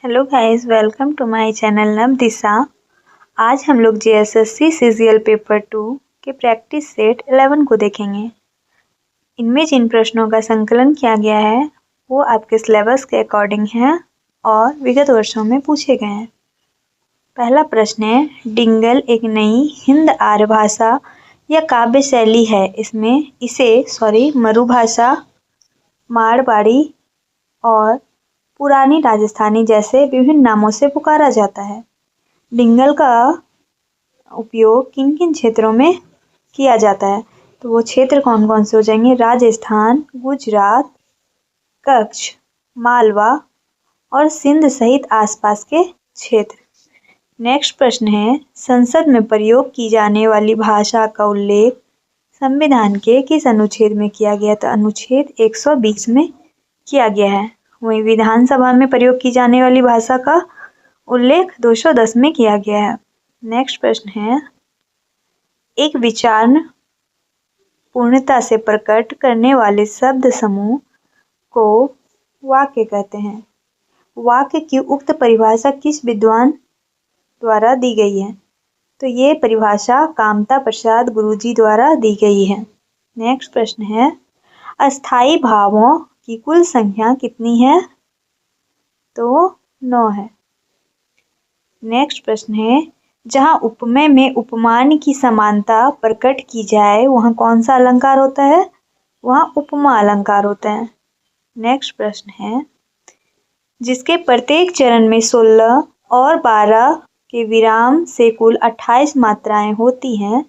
Hello guys, welcome to my channel Navdisha. आज हम लोग जेएसएससी सीजीएल पेपर 2 के प्रैक्टिस सेट 11 को देखेंगे। इनमें जिन प्रश्नों का संकलन किया गया है वो आपके सिलेबस के अकॉर्डिंग है और विगत वर्षों में पूछे गए हैं। पहला प्रश्न है, डिंगल एक नई हिंद आर्य भाषा या काव्य शैली है। इसे मरुभाषा, मारवाड़ी और पुरानी राजस्थानी जैसे विभिन्न नामों से पुकारा जाता है। डिंगल का उपयोग किन किन क्षेत्रों में किया जाता है? तो वो क्षेत्र कौन कौन से हो जाएंगे? राजस्थान, गुजरात, कच्छ, मालवा और सिंध सहित आसपास के क्षेत्र। नेक्स्ट प्रश्न है, संसद में प्रयोग की जाने वाली भाषा का उल्लेख संविधान के किस अनुच्छेद में किया गया? तो अनुच्छेद 120 में किया गया है। वहीं विधानसभा में प्रयोग की जाने वाली भाषा का उल्लेख 210 में किया गया है। नेक्स्ट प्रश्न है, एक विचार पूर्णता से प्रकट करने वाले शब्द समूह को वाक्य कहते हैं। वाक्य की उक्त परिभाषा किस विद्वान द्वारा दी गई है? तो ये परिभाषा कामता प्रसाद गुरुजी द्वारा दी गई है। नेक्स्ट प्रश्न है, अस्थाई भावों की कुल संख्या कितनी है? तो 9 है। नेक्स्ट प्रश्न है, जहाँ उपमेय में उपमान की समानता प्रकट की जाए वहाँ कौन सा अलंकार होता है? वहाँ उपमा अलंकार होता है। नेक्स्ट प्रश्न है, जिसके प्रत्येक चरण में 16 और 12 के विराम से कुल 28 मात्राएं होती हैं,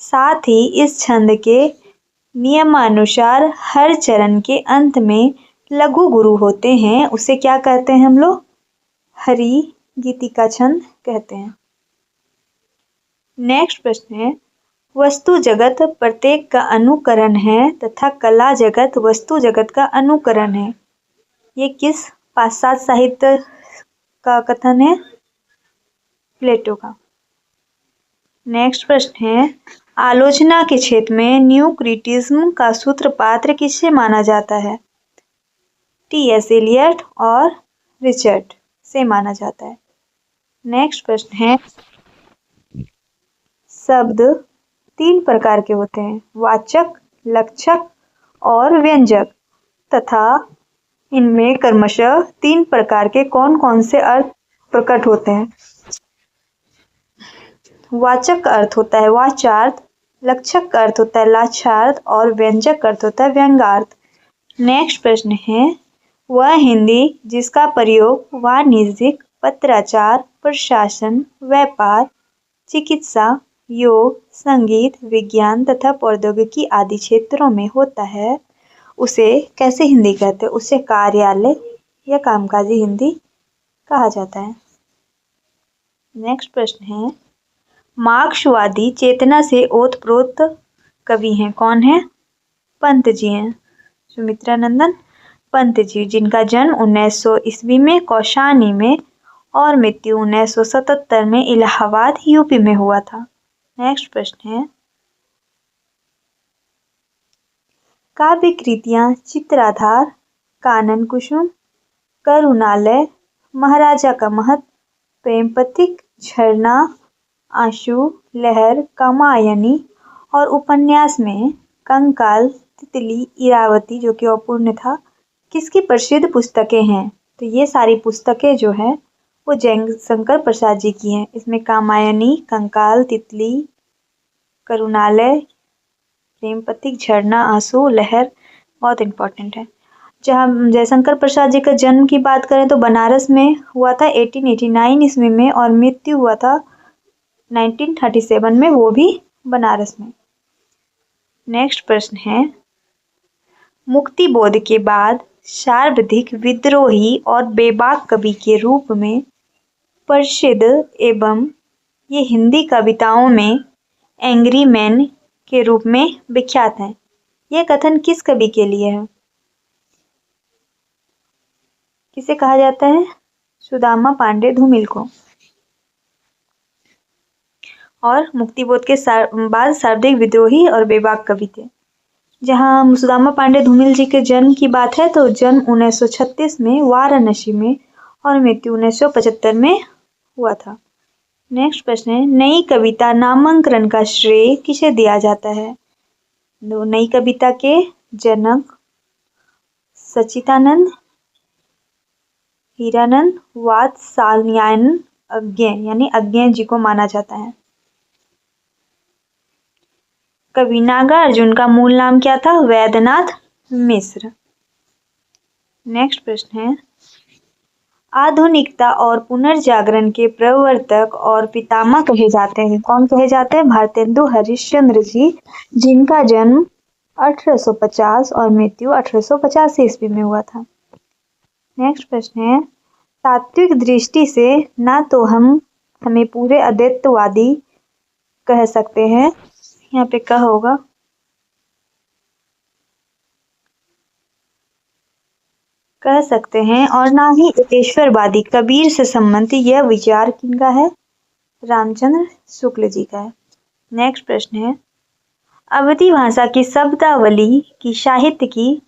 साथ ही इस छंद के नियमानुसार हर चरण के अंत में लघु गुरु होते हैं, उसे क्या कहते हैं हम लोग? हरि गीतिका छंद कहते हैं। नेक्स्ट प्रश्न है, वस्तु जगत प्रत्येक का अनुकरण है तथा कला जगत वस्तु जगत का अनुकरण है। ये किस पाश्चात्य साहित्य का कथन है? प्लेटो का। नेक्स्ट प्रश्न है, आलोचना के क्षेत्र में न्यू क्रिटिसिज्म का सूत्रपात किससे माना जाता है? टी.एस. एलियट और रिचर्ड से माना जाता है। नेक्स्ट प्रश्न है, शब्द 3 प्रकार के होते हैं, वाचक, लक्षक और व्यंजक, तथा इनमें क्रमशः 3 प्रकार के कौन कौन से अर्थ प्रकट होते हैं? वाचक का अर्थ होता है वाचार्थ, लक्षक का अर्थ होता है लाक्षार्थ और व्यंजक का अर्थ होता है व्यंग्यार्थ। नेक्स्ट प्रश्न है, वह हिंदी जिसका प्रयोग वाणिज्यिक, पत्राचार, प्रशासन, व्यापार, चिकित्सा, योग, संगीत, विज्ञान तथा प्रौद्योगिकी आदि क्षेत्रों में होता है, उसे कैसे हिंदी कहते हैं? उसे कार्यालय या कामकाजी हिंदी कहा जाता है। नेक्स्ट प्रश्न है, मार्क्सवादी चेतना से ओतप्रोत कवि हैं, कौन है? पंत जी हैं, सुमित्रानंदन पंत जी, जिनका जन्म 1900 ईस्वी में कौशानी में और मृत्यु 1977 में इलाहाबाद यूपी में हुआ था। नेक्स्ट प्रश्न है, काव्य कृतियां चित्राधार, कानन कुसुम, करुणालय, महाराजा का महत्व, प्रेमपथिक, झरना, आंसू, लहर, कामायनी और उपन्यास में कंकाल, तितली, इरावती जो कि अपूर्ण था, किसकी प्रसिद्ध पुस्तकें हैं? तो ये सारी पुस्तकें जो हैं वो जयशंकर प्रसाद जी की हैं। इसमें कामायनी, कंकाल, तितली, करुणालय, प्रेमपथिक, झरना, आंसू, लहर बहुत इम्पोर्टेंट है। जहाँ जयशंकर प्रसाद जी का जन्म की बात करें तो बनारस में हुआ था 1889 ईस्वी में और मृत्यु हुआ था 1937 में, वो भी बनारस में। नेक्स्ट प्रश्न है, मुक्तिबोध के बाद सर्वाधिक विद्रोही और बेबाक कवि के रूप में प्रसिद्ध एवं ये हिंदी कविताओं में एंग्री मैन के रूप में विख्यात हैं, यह कथन किस कवि के लिए है? किसे कहा जाता है? सुदामा पांडे धूमिल को। और मुक्तिबोध के बाद सर्वाधिक विद्रोही और बेबाक कवि थे। जहाँ सुदामा पांडे धूमिल जी के जन्म की बात है तो जन्म 1936 में वाराणसी में और मृत्यु 1975 में हुआ था। नेक्स्ट प्रश्न है, नई कविता नामांकन का श्रेय किसे दिया जाता है? तो नई कविता के जनक सच्चिदानंद, हीरानंद, वात्स्यायन, अज्ञेय यानी अज्ञेय जी को माना जाता है। कवि नागार्जुन का मूल नाम क्या था? वैद्यनाथ मिश्र। नेक्स्ट प्रश्न है, आधुनिकता और पुनर्जागरण के प्रवर्तक और पितामह कहे जाते हैं। कौन कहे जाते हैं? भारतेंदु हरिश्चंद्र जी, जिनका जन्म 1850 और मृत्यु 1885 ईस्वी में हुआ था। नेक्स्ट प्रश्न है, तात्विक दृष्टि से ना तो हमें पूरे अद्वैतवादी कह सकते हैं, यहाँ पे क्या होगा? कह सकते हैं, और ना ही एकेश्वरवादी। कबीर से संबंधित यह विचार किनका है? रामचंद्र शुक्ल जी का है। नेक्स्ट प्रश्न है, अवधी भाषा की शब्दावली की साहित्य की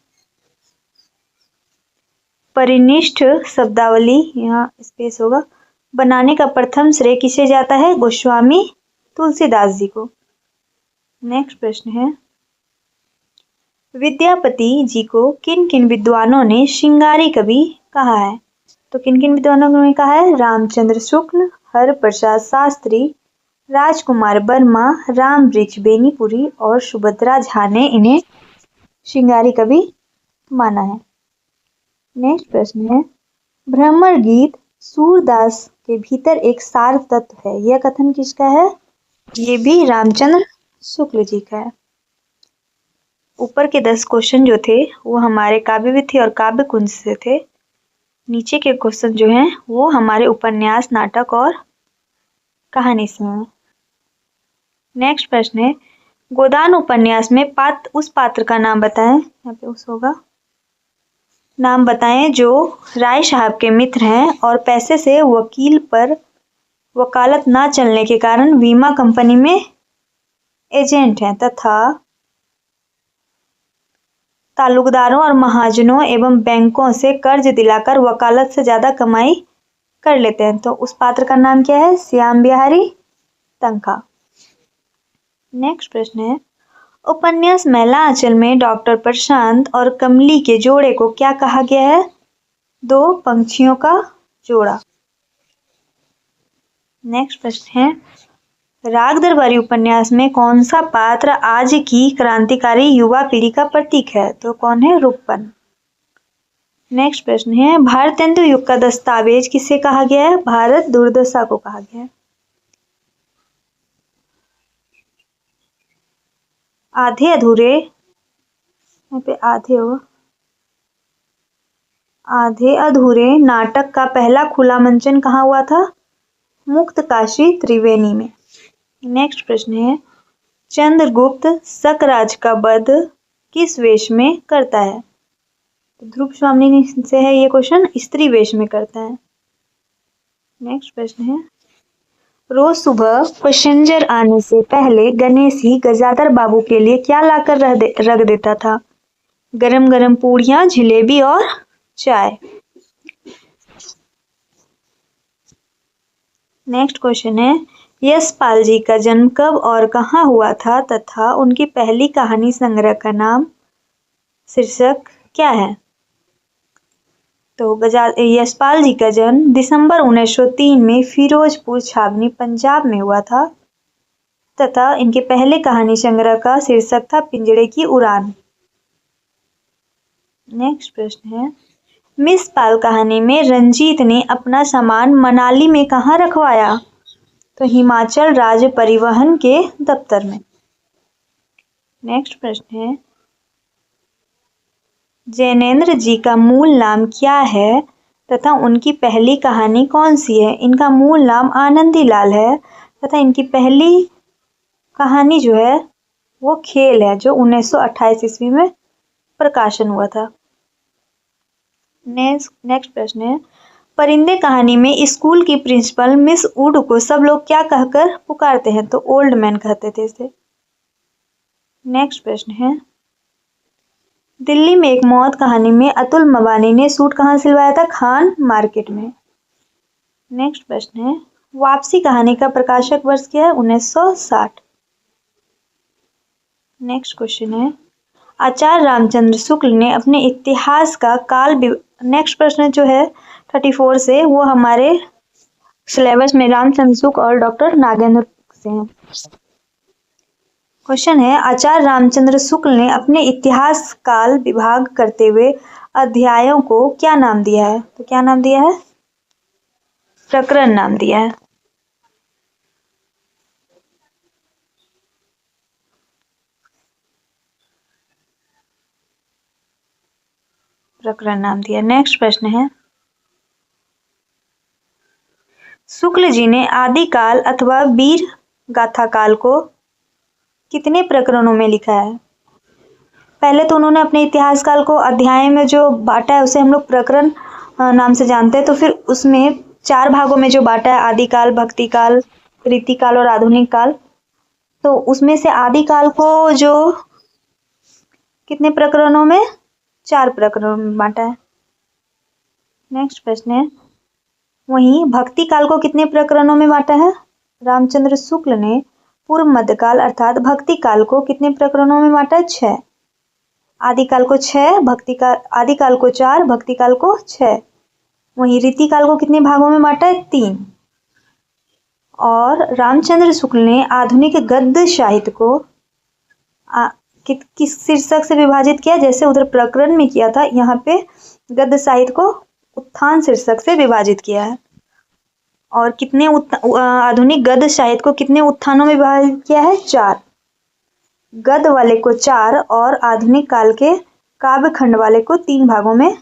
परिनिष्ठ शब्दावली, यहाँ स्पेस होगा, बनाने का प्रथम श्रेय किसे जाता है? गोस्वामी तुलसीदास जी को। नेक्स्ट प्रश्न है, विद्यापति जी को किन किन विद्वानों ने श्रृंगारी कवि कहा है? तो किन किन विद्वानों ने कहा है? रामचंद्र शुक्ल, हरप्रसाद शास्त्री, राजकुमार वर्मा, राम वृक्ष बेनीपुरी और सुभद्रा झा ने इन्हें श्रृंगारी कवि माना है। नेक्स्ट प्रश्न है, भ्रमर गीत सूरदास के भीतर एक सार तत्व है, यह कथन किसका है? ये भी रामचंद्र शुक्ल जी का है। ऊपर के 10 क्वेश्चन जो थे वो हमारे काव्य विधि और काव्य कुंज से थे। नीचे के क्वेश्चन जो हैं वो हमारे उपन्यास, नाटक और कहानी से हैं। नेक्स्ट प्रश्न है, गोदान उपन्यास में उस पात्र का नाम बताएं। यहाँ पे उस होगा, नाम बताएं जो राय साहब के मित्र हैं और पैसे से वकील पर वकालत ना चलने के कारण बीमा कंपनी में एजेंट हैं तथा तालुकदारों और महाजनों एवं बैंकों से कर्ज दिलाकर वकालत से ज्यादा कमाई कर लेते हैं। तो उस पात्र का नाम क्या है? श्याम बिहारी तनखा। नेक्स्ट प्रश्न है, उपन्यास मैला आंचल में डॉक्टर प्रशांत और कमली के जोड़े को क्या कहा गया है? 2 पंछियों का जोड़ा। नेक्स्ट प्रश्न है, राग दरबारी उपन्यास में कौन सा पात्र आज की क्रांतिकारी युवा पीढ़ी का प्रतीक है? तो कौन है? रूपन। नेक्स्ट प्रश्न है, भारतेंदु युग का दस्तावेज किसे कहा गया है? भारत दुर्दशा को कहा गया है। आधे अधूरे, यहाँ पे आधे हो, आधे अधूरे नाटक का पहला खुला मंचन कहाँ हुआ था? मुक्त काशी त्रिवेणी में। नेक्स्ट प्रश्न है, चंद्रगुप्त शकराज का वध किस वेश में करता है? तो ध्रुव स्वामी से है ये क्वेश्चन, स्त्री वेश में करता है। नेक्स्ट प्रश्न है, रोज सुबह पैसेंजर आने से पहले गणेश ही गजाधर बाबू के लिए क्या लाकर रख देता था? गरम गरम पूड़ियाँ, जलेबी और चाय। नेक्स्ट क्वेश्चन है, यशपाल जी का जन्म कब और कहाँ हुआ था तथा उनकी पहली कहानी संग्रह का नाम शीर्षक क्या है? तो यशपाल जी का जन्म दिसंबर 1903 में फिरोजपुर छावनी पंजाब में हुआ था तथा इनके पहले कहानी संग्रह का शीर्षक था पिंजड़े की उड़ान। नेक्स्ट प्रश्न है, मिस पाल कहानी में रंजीत ने अपना सामान मनाली में कहाँ रखवाया? तो हिमाचल राज्य परिवहन के दफ्तर में। नेक्स्ट प्रश्न है, जैनेन्द्र जी का मूल नाम क्या है तथा उनकी पहली कहानी कौन सी है? इनका मूल नाम आनंदी लाल है तथा इनकी पहली कहानी जो है वो खेल है, जो 1928 ईस्वी में प्रकाशन हुआ था। नेक्स्ट प्रश्न है, परिंदे कहानी में स्कूल की प्रिंसिपल मिस वुड को सब लोग क्या कहकर पुकारते हैं? तो ओल्ड मैन कहते थे इसे। नेक्स्ट प्रश्न है, दिल्ली में एक मौत कहानी में अतुल मवानी ने सूट कहाँ सिलवाया था? खान मार्केट में। नेक्स्ट प्रश्न है, वापसी कहानी का प्रकाशक वर्ष क्या है? 1960। नेक्स्ट क्वेश्चन है, आचार्य रामचंद्र शुक्ल ने अपने इतिहास का काल नेक्स्ट प्रश्न जो है 34 से, वो हमारे सिलेबस में रामचंद्र शुक्ल और डॉक्टर नागेंद्र से हैं। क्वेश्चन है, आचार्य रामचंद्र शुक्ल ने अपने इतिहास काल विभाग करते हुए अध्यायों को क्या नाम दिया है? तो क्या नाम दिया है? प्रकरण नाम दिया है। प्रकरण नाम दिया। नेक्स्ट प्रश्न है, शुक्ल जी ने आदिकाल अथवा वीर गाथा काल को कितने प्रकरणों में लिखा है? पहले तो उन्होंने अपने इतिहास काल को अध्याय में जो बांटा है उसे हम लोग प्रकरण नाम से जानते हैं। तो फिर उसमें 4 भागों में जो बांटा है, आदिकाल, भक्ति काल, रीतिकाल और आधुनिक काल, तो उसमें से आदिकाल को जो कितने प्रकरणों में? 4 प्रकरणों में बांटा है। नेक्स्ट प्रश्न है, वहीं भक्ति काल को कितने प्रकरणों में बांटा है? रामचंद्र शुक्ल ने पूर्व मध्यकाल अर्थात भक्ति काल को कितने प्रकरणों में बांटा है? 6। आदिकाल को 6, आदिकाल को 4, भक्ति काल को 6। वहीं रीतिकाल को कितने भागों में बांटा है? 3। और रामचंद्र शुक्ल ने आधुनिक गद्य साहित्य को किस शीर्षक से विभाजित किया? जैसे उधर प्रकरण में किया था, यहाँ पे गद्य साहित्य को उत्थान शीर्षक से विभाजित किया है। और कितने आधुनिक गद्य साहित्य को कितने उत्थानों में विभाजित किया है? 4। गद्य वाले को 4 और आधुनिक काल के काव्य खंड वाले को 3 भागों में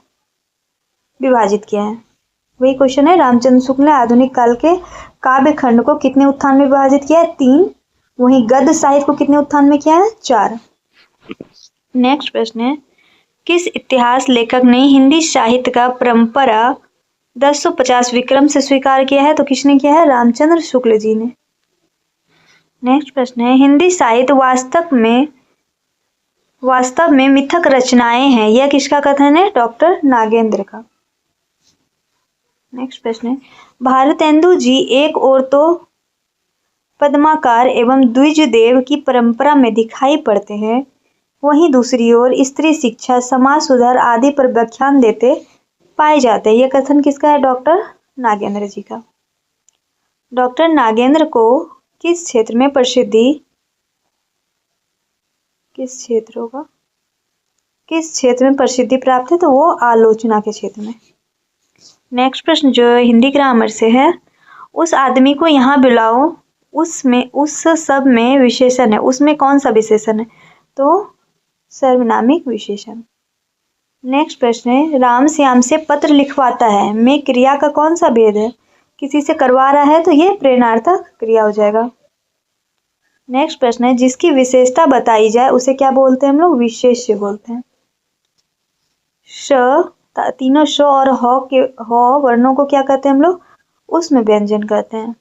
विभाजित किया है। वही क्वेश्चन है, रामचंद्र शुक्ल ने आधुनिक काल के काव्य खंड को कितने उत्थान में विभाजित किया है? 3। वहीं गद्य साहित्य को कितने उत्थान में किया है? 4। नेक्स्ट प्रश्न है, किस इतिहास लेखक ने हिंदी साहित्य का परंपरा 1050 विक्रम से स्वीकार किया है? तो किसने किया है? रामचंद्र शुक्ल जी ने। नेक्स्ट प्रश्न है, हिंदी साहित्य वास्तव में मिथक रचनाएं हैं, यह किसका कथन है? डॉक्टर नागेंद्र का। नेक्स्ट प्रश्न है, भारतेंदु जी एक ओर तो पद्माकार एवं द्विजदेव की परंपरा में दिखाई पड़ते हैं, वहीं दूसरी ओर स्त्री शिक्षा, समाज सुधार आदि पर व्याख्यान देते पाए जाते हैं। यह कथन किसका है? डॉक्टर नागेंद्र जी का। डॉक्टर नागेंद्र को किस क्षेत्र में प्रसिद्धि प्राप्त है? तो वो आलोचना के क्षेत्र में। नेक्स्ट प्रश्न जो हिंदी ग्रामर से है, उस आदमी को यहाँ बुलाओ, उस सब में विशेषण है, उसमें कौन सा विशेषण है? तो सर्वनामिक विशेषण। नेक्स्ट प्रश्न है, राम श्याम से पत्र लिखवाता है में क्रिया का कौन सा भेद है? किसी से करवा रहा है तो ये प्रेरणार्थक क्रिया हो जाएगा। नेक्स्ट प्रश्न है, जिसकी विशेषता बताई जाए उसे क्या बोलते हैं हम लोग? विशेष्य बोलते हैं। तीनों श और ह वर्णों को क्या कहते हैं हम लोग? उसमें व्यंजन कहते हैं।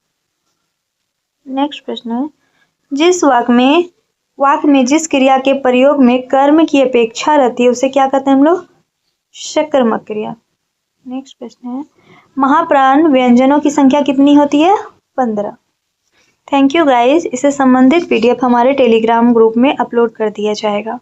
नेक्स्ट प्रश्न है, जिस वाक्य में जिस क्रिया के प्रयोग में कर्म की अपेक्षा रहती है उसे क्या कहते हैं हम लोग? सकर्मक क्रिया। नेक्स्ट प्रश्न है, महाप्राण व्यंजनों की संख्या कितनी होती है? 15। Thank you guys. इससे संबंधित PDF हमारे टेलीग्राम ग्रुप में अपलोड कर दिया जाएगा।